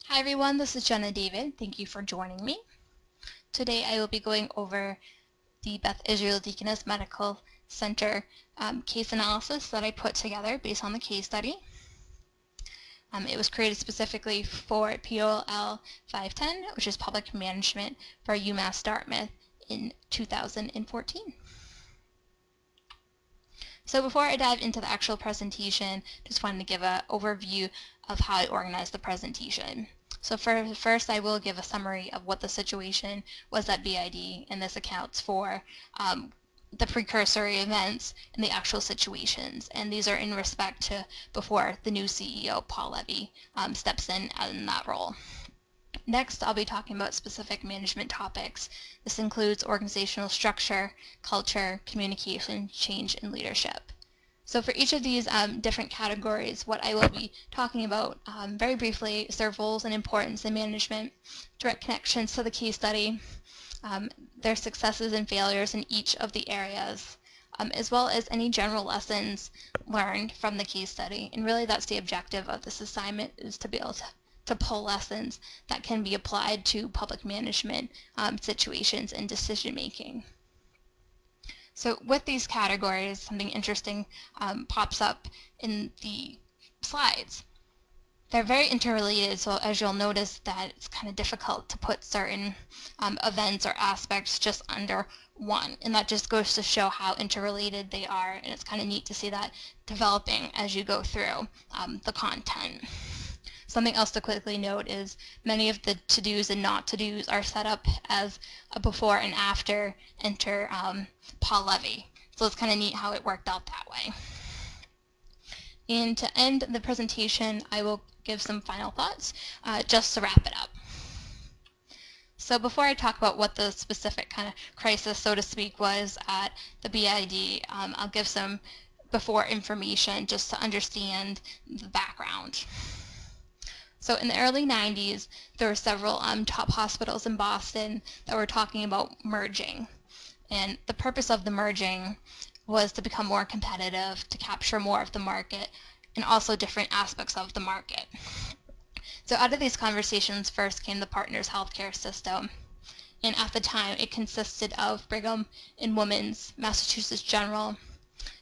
Hi everyone, this is Jenna David. Thank you for joining me. Today I will be going over the Beth Israel Deaconess Medical Center case analysis that I put together based on the case study. It was created specifically for POL 510, which is Public Management for UMass Dartmouth in 2014. So before I dive into the actual presentation, just wanted to give an overview of how I organized the presentation. So first I will give a summary of what the situation was at BID, and this accounts for the precursory events and the actual situations. And these are in respect to before the new CEO, Paul Levy, steps in that role. Next, I'll be talking about specific management topics. This includes organizational structure, culture, communication, change, and leadership. So for each of these different categories, what I will be talking about very briefly is their roles and importance in management, direct connections to the case study, their successes and failures in each of the areas, as well as any general lessons learned from the case study. And really that's the objective of this assignment, is to be able to pull lessons that can be applied to public management situations and decision making. So with these categories, something interesting pops up in the slides. They're very interrelated, so as you'll notice that it's kind of difficult to put certain events or aspects just under one, and that just goes to show how interrelated they are, and it's kind of neat to see that developing as you go through the content. Something else to quickly note is many of the to-dos and not to-dos are set up as a before and after enter Paul Levy. So it's kind of neat how it worked out that way. And to end the presentation, I will give some final thoughts just to wrap it up. So before I talk about what the specific kind of crisis, so to speak, was at the BID, I'll give some before information just to understand the background. So in the early 90s, there were several top hospitals in Boston that were talking about merging. And the purpose of the merging was to become more competitive, to capture more of the market, and also different aspects of the market. So out of these conversations first came the Partners Healthcare System. And at the time, it consisted of Brigham and Women's, Massachusetts General,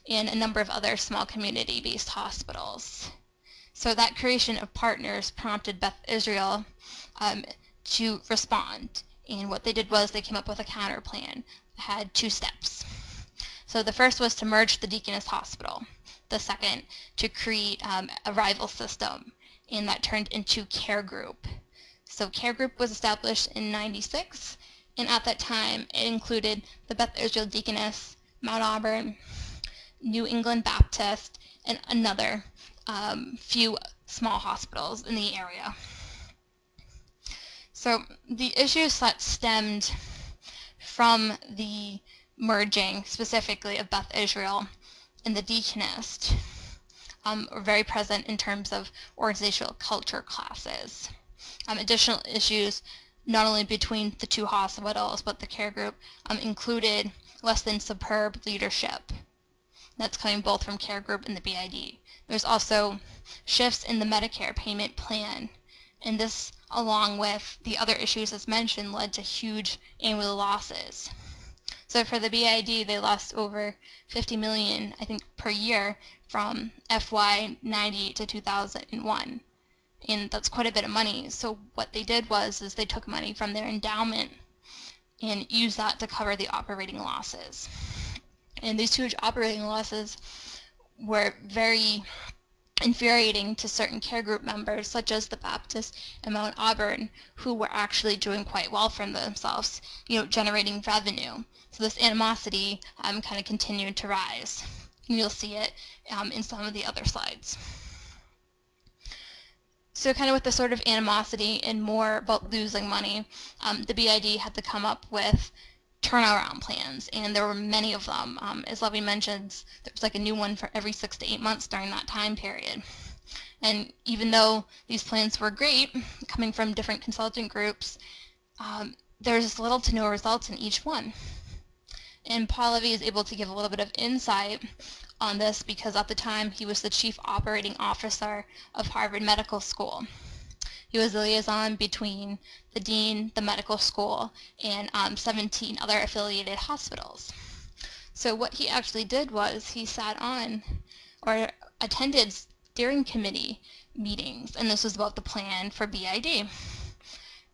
and a number of other small community-based hospitals. So that creation of partners prompted Beth Israel to respond. And what they did was they came up with a counter plan that had two steps. So the first was to merge the Deaconess Hospital. The second, to create a rival system, and that turned into Care Group. So Care Group was established in '96, and at that time it included the Beth Israel Deaconess, Mount Auburn, New England Baptist, and another few small hospitals in the area. So the issues that stemmed from the merging, specifically of Beth Israel and the Deaconess, were very present in terms of organizational culture classes. Additional issues not only between the two hospitals, but the Care Group included less than superb leadership. That's coming both from Care Group and the BID. There's also shifts in the Medicare payment plan, and this, along with the other issues as mentioned, led to huge annual losses. So for the BID, they lost over $50 million, I think, per year from FY 98 to 2001, and that's quite a bit of money. So what they did was they took money from their endowment and used that to cover the operating losses. And these huge operating losses were very infuriating to certain Care Group members, such as the Baptist and Mount Auburn, who were actually doing quite well for themselves, generating revenue. So this animosity kind of continued to rise. And you'll see it in some of the other slides. So kind of with the sort of animosity and more about losing money, the BID had to come up with turnaround plans, and there were many of them. As Levy mentions, there was like a new one for every 6 to 8 months during that time period. And even though these plans were great, coming from different consultant groups, there's little to no results in each one. And Paul Levy is able to give a little bit of insight on this because at the time he was the Chief Operating Officer of Harvard Medical School. He was the liaison between the dean, the medical school, and 17 other affiliated hospitals. So what he actually did was he sat on or attended steering committee meetings, and this was about the plan for BID.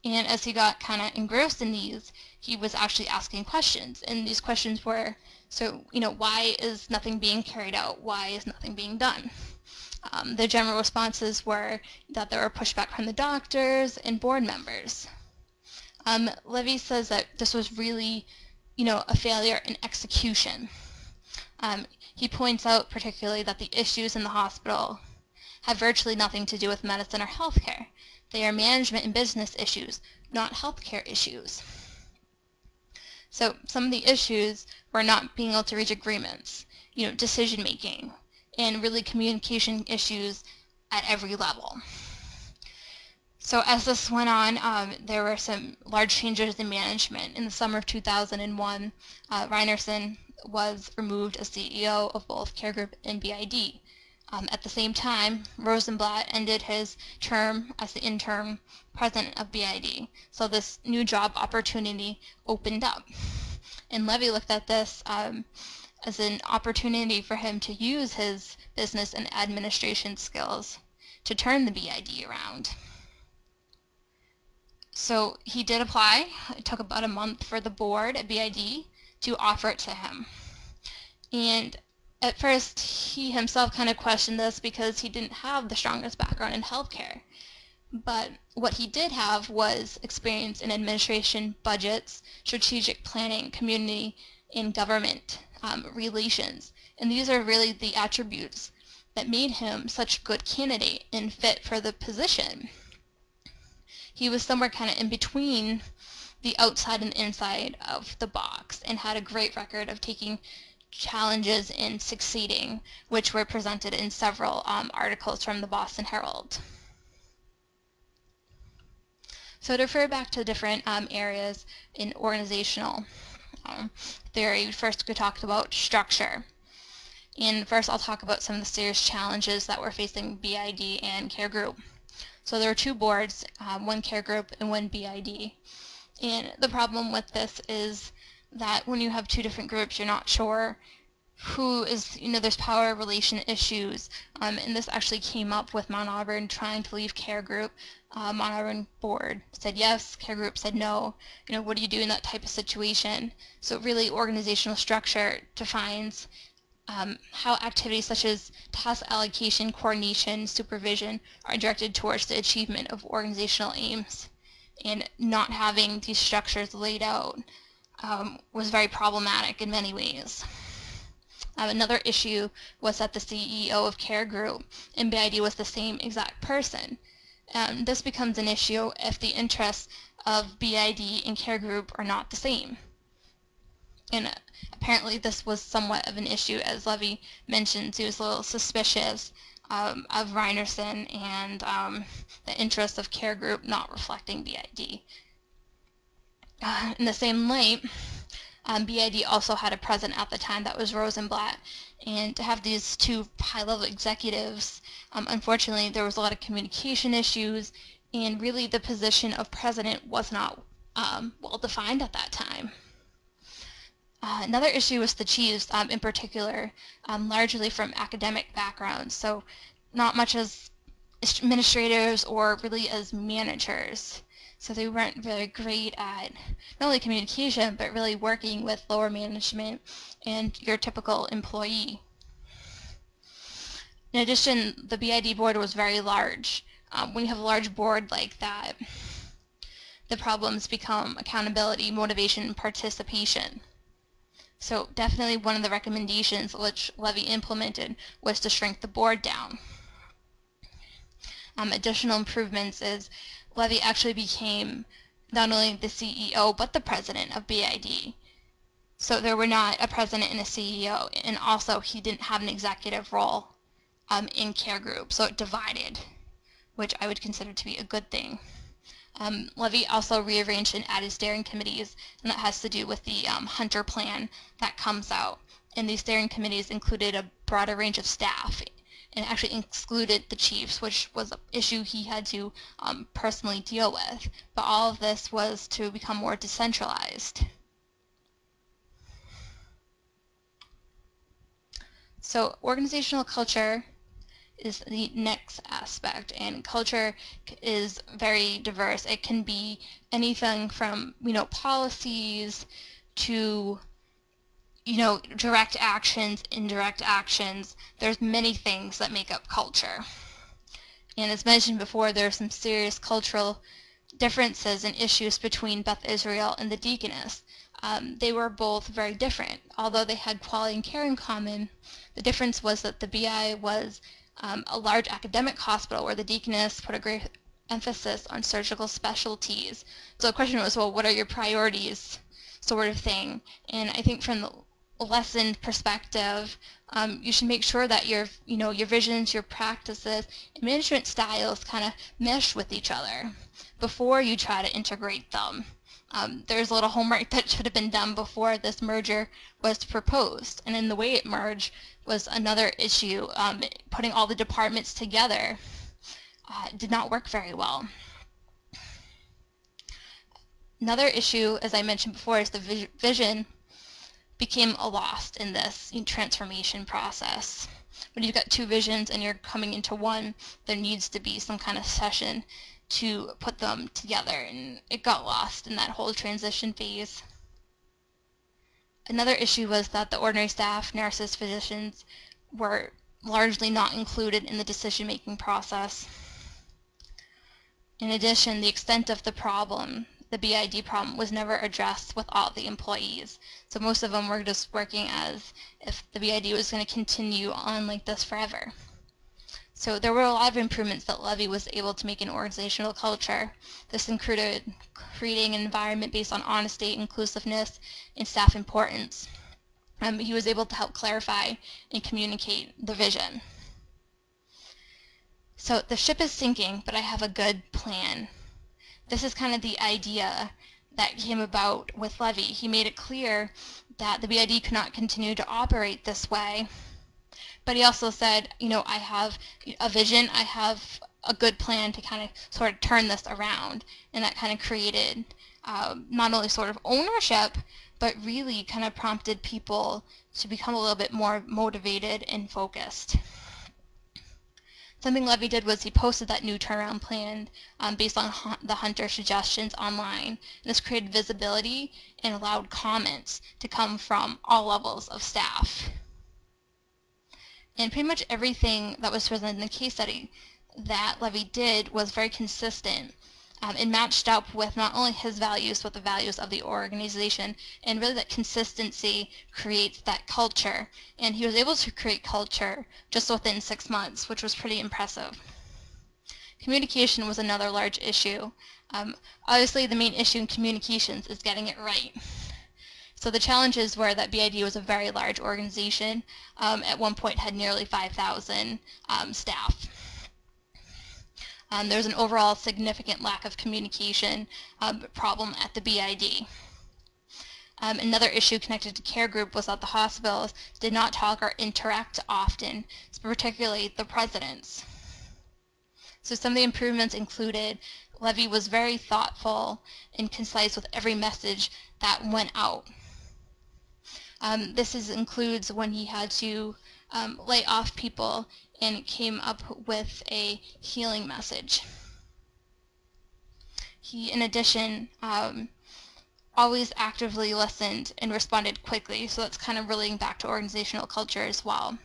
And as he got kind of engrossed in these, he was actually asking questions. And these questions were, so, why is nothing being carried out? Why is nothing being done? The general responses were that there were pushback from the doctors and board members. Levy says that this was really, a failure in execution. He points out particularly that the issues in the hospital have virtually nothing to do with medicine or healthcare. They are management and business issues, not healthcare issues. So some of the issues were not being able to reach agreements, decision making, and really communication issues at every level. So as this went on, there were some large changes in management. In the summer of 2001, Reinerson was removed as CEO of both Care Group and BID. At the same time, Rosenblatt ended his term as the interim president of BID. So this new job opportunity opened up. And Levy looked at this as an opportunity for him to use his business and administration skills to turn the BID around. So he did apply. It took about a month for the board at BID to offer it to him. And at first, he himself kind of questioned this because he didn't have the strongest background in healthcare. But what he did have was experience in administration, budgets, strategic planning, community, and government relations. And these are really the attributes that made him such a good candidate and fit for the position. He was somewhere kind of in between the outside and inside of the box and had a great record of taking challenges and succeeding, which were presented in several articles from the Boston Herald. So to refer back to different areas in organizational theory, first we talked about structure. And first I'll talk about some of the serious challenges that were facing BID and Care Group. So there were two boards, one Care Group and one BID. And the problem with this is that when you have two different groups, you're not sure who is, there's power relation issues. And this actually came up with Mount Auburn trying to leave Care Group. Mount Auburn board said yes, Care Group said no. What do you do in that type of situation? So really organizational structure defines how activities such as task allocation, coordination, supervision are directed towards the achievement of organizational aims. And not having these structures laid out was very problematic in many ways. Another issue was that the CEO of Care Group and BID was the same exact person. This becomes an issue if the interests of BID and Care Group are not the same. And apparently this was somewhat of an issue, as Levy mentions. He was a little suspicious of Reinerson and the interests of Care Group not reflecting BID. In the same light, BID also had a president at the time that was Rosenblatt, and to have these two high-level executives, unfortunately there was a lot of communication issues, and really the position of president was not well defined at that time. Another issue was the chiefs, in particular, largely from academic backgrounds, so not much as administrators or really as managers. So they weren't very great at not only communication, but really working with lower management and your typical employee. In addition, the BID board was very large. When you have a large board like that, the problems become accountability, motivation, and participation. So definitely one of the recommendations which Levy implemented was to shrink the board down. Additional improvements is Levy actually became not only the CEO but the president of BID. So there were not a president and a CEO, and also he didn't have an executive role in Care Group, so it divided, which I would consider to be a good thing. Levy also rearranged and added steering committees, and that has to do with the Hunter plan that comes out. And these steering committees included a broader range of staff, and actually excluded the chiefs, which was an issue he had to personally deal with. But all of this was to become more decentralized. So organizational culture is the next aspect, and culture is very diverse. It can be anything from, policies to, direct actions, indirect actions. There's many things that make up culture. And as mentioned before, there are some serious cultural differences and issues between Beth Israel and the Deaconess. They were both very different. Although they had quality and care in common, the difference was that the BI was a large academic hospital where the Deaconess put a great emphasis on surgical specialties. So the question was, well, what are your priorities, sort of thing. And I think from the lesson perspective, you should make sure that your visions, your practices, and management styles kind of mesh with each other before you try to integrate them. There's a little homework that should have been done before this merger was proposed, and in the way it merged was another issue. Putting all the departments together did not work very well. Another issue, as I mentioned before, is the vision became lost in this transformation process. When you've got two visions and you're coming into one, there needs to be some kind of session to put them together, and it got lost in that whole transition phase. Another issue was that the ordinary staff, nurses, physicians were largely not included in the decision-making process. In addition, the extent of the problem, the BID problem, was never addressed with all the employees. So most of them were just working as if the BID was going to continue on like this forever. So there were a lot of improvements that Levy was able to make in organizational culture. This included creating an environment based on honesty, inclusiveness, and staff importance. He was able to help clarify and communicate the vision. So the ship is sinking, but I have a good plan. This is kind of the idea that came about with Levy. He made it clear that the BID could not continue to operate this way. But he also said, I have a vision, I have a good plan to kind of sort of turn this around. And that kind of created not only sort of ownership, but really kind of prompted people to become a little bit more motivated and focused. Something Levy did was he posted that new turnaround plan based on the Hunter suggestions online. And this created visibility and allowed comments to come from all levels of staff. And pretty much everything that was presented in the case study that Levy did was very consistent. It matched up with not only his values, but the values of the organization. And really that consistency creates that culture. And he was able to create culture just within 6 months, which was pretty impressive. Communication was another large issue. Obviously, the main issue in communications is getting it right. So the challenges were that BID was a very large organization. At one point had nearly 5,000 staff. There was an overall significant lack of communication problem at the BID. Another issue connected to care group was that the hospitals did not talk or interact often, particularly the presidents. So some of the improvements included Levy was very thoughtful and concise with every message that went out. This includes when he had to lay off people and came up with a healing message. He, in addition, always actively listened and responded quickly, so that's kind of relating back to organizational culture as well.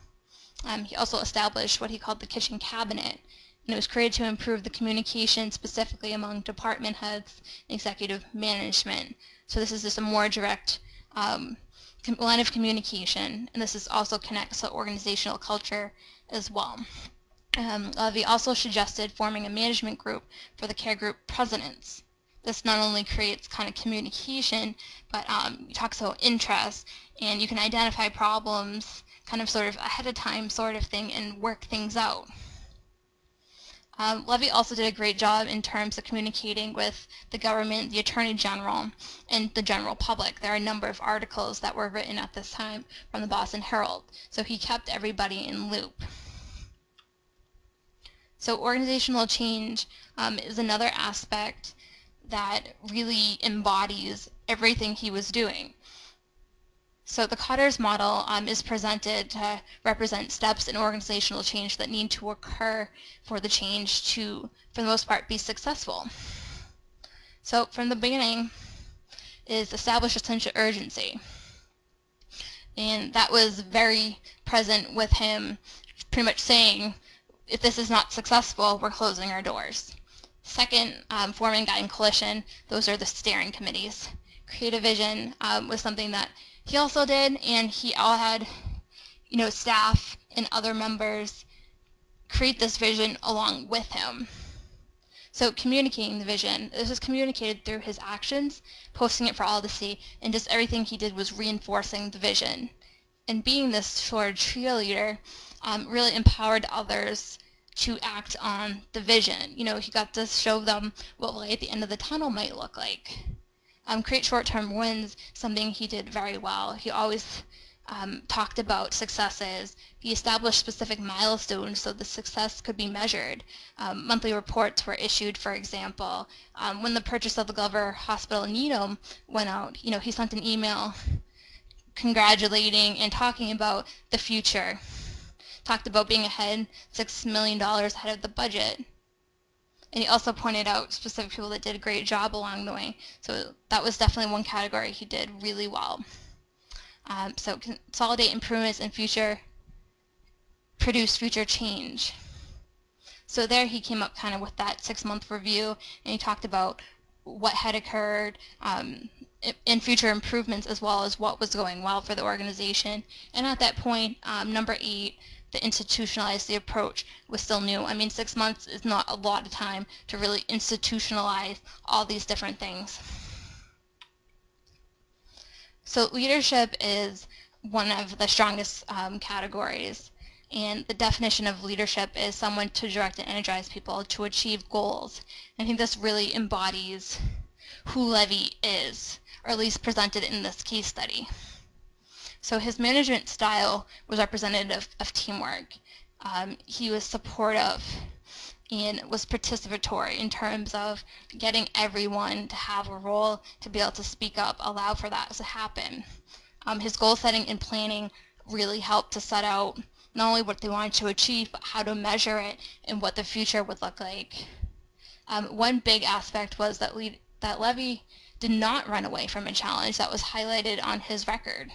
He also established what he called the kitchen cabinet, and it was created to improve the communication specifically among department heads and executive management. So this is just a more direct line of communication, and this is also connects to organizational culture as well. Levy also suggested forming a management group for the care group presidents. This not only creates kind of communication, but talks about interest, and you can identify problems kind of sort of ahead of time sort of thing and work things out. Levy also did a great job in terms of communicating with the government, the Attorney General, and the general public. There are a number of articles that were written at this time from the Boston Herald, so he kept everybody in loop. So organizational change is another aspect that really embodies everything he was doing. So the Cotter's model is presented to represent steps in organizational change that need to occur for the change to, for the most part, be successful. So from the beginning is establish a sense of urgency. And that was very present with him pretty much saying, if this is not successful, we're closing our doors. Second, forming guiding coalition. Those are the steering committees. Create a vision was something that he also did, and he all had, staff and other members create this vision along with him. So communicating the vision, this was communicated through his actions, posting it for all to see, and just everything he did was reinforcing the vision. And being this sort of cheerleader really empowered others to act on the vision. He got to show them what light at the end of the tunnel might look like. Create short-term wins, something he did very well. He always talked about successes. He established specific milestones so the success could be measured. Monthly reports were issued, for example. When the purchase of the Glover Hospital in Needham went out, he sent an email congratulating and talking about the future. Talked about being ahead, $6 million ahead of the budget. And he also pointed out specific people that did a great job along the way. So that was definitely one category he did really well. So consolidate improvements and produce future change. So there he came up kind of with that 6-month review, and he talked about what had occurred in future improvements as well as what was going well for the organization. And at that point, number 8, to institutionalize the approach was still new. I mean, 6 months is not a lot of time to really institutionalize all these different things. So leadership is one of the strongest categories, and the definition of leadership is someone to direct and energize people to achieve goals. And I think this really embodies who Levy is, or at least presented in this case study. So his management style was representative of teamwork. He was supportive and was participatory in terms of getting everyone to have a role, to be able to speak up, allow for that to happen. His goal setting and planning really helped to set out not only what they wanted to achieve, but how to measure it and what the future would look like. One big aspect was that Levy did not run away from a challenge that was highlighted on his record.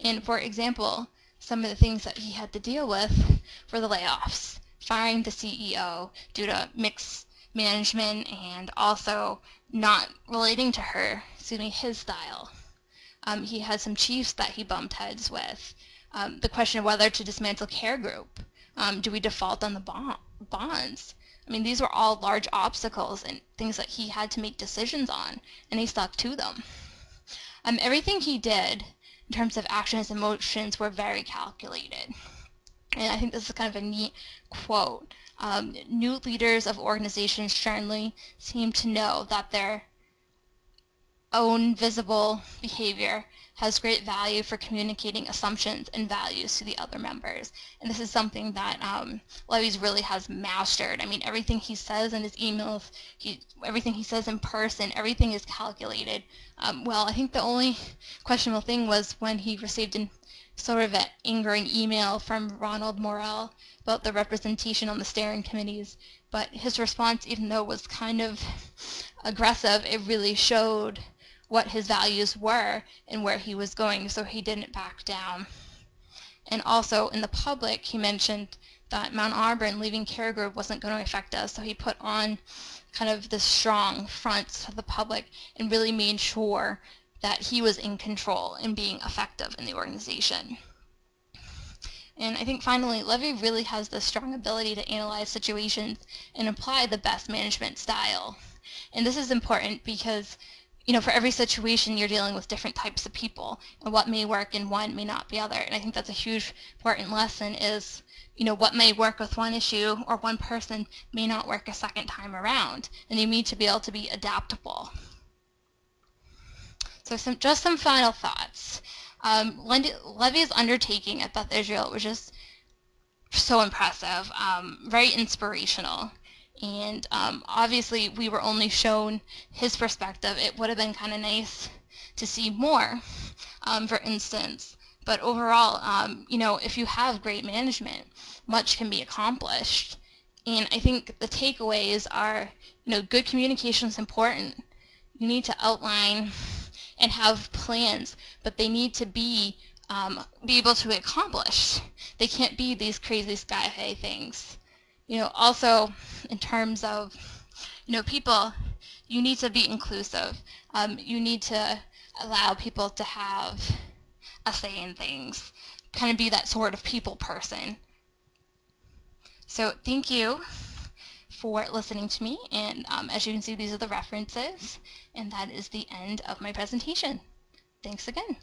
And for example, some of the things that he had to deal with were the layoffs, firing the CEO due to mixed management and also not relating to his style. He had some chiefs that he bumped heads with. The question of whether to dismantle care group. Do we default on the bonds? I mean, these were all large obstacles and things that he had to make decisions on, and he stuck to them. Everything he did in terms of actions and emotions were very calculated. And I think this is kind of a neat quote. New leaders of organizations generally seem to know that their own visible behavior has great value for communicating assumptions and values to the other members. And this is something that Levy's really has mastered. I mean, everything he says in his emails, everything he says in person, everything is calculated. Well, I think the only questionable thing was when he received sort of an angering email from Ronald Morrell about the representation on the steering committees. But his response, even though it was kind of aggressive, it really showed what his values were and where he was going, so he didn't back down. And also in the public, he mentioned that Mount Auburn leaving care group wasn't going to affect us, so he put on kind of this strong front to the public and really made sure that he was in control and being effective in the organization. And I think finally, Levy really has this strong ability to analyze situations and apply the best management style. And this is important because for every situation you're dealing with different types of people, and what may work in one may not be other. And I think that's a huge important lesson is, what may work with one issue or one person may not work a second time around, and you need to be able to be adaptable. So just some final thoughts. Levy's undertaking at Beth Israel was just so impressive, very inspirational. And obviously we were only shown his perspective. It would have been kind of nice to see more, for instance. But overall, if you have great management, much can be accomplished. And I think the takeaways are, good communication is important. You need to outline and have plans, but they need to be able to be accomplished. They can't be these crazy sky high things. Also in terms of, people, you need to be inclusive. You need to allow people to have a say in things, kind of be that sort of people person. So thank you for listening to me, and as you can see, these are the references, and that is the end of my presentation. Thanks again.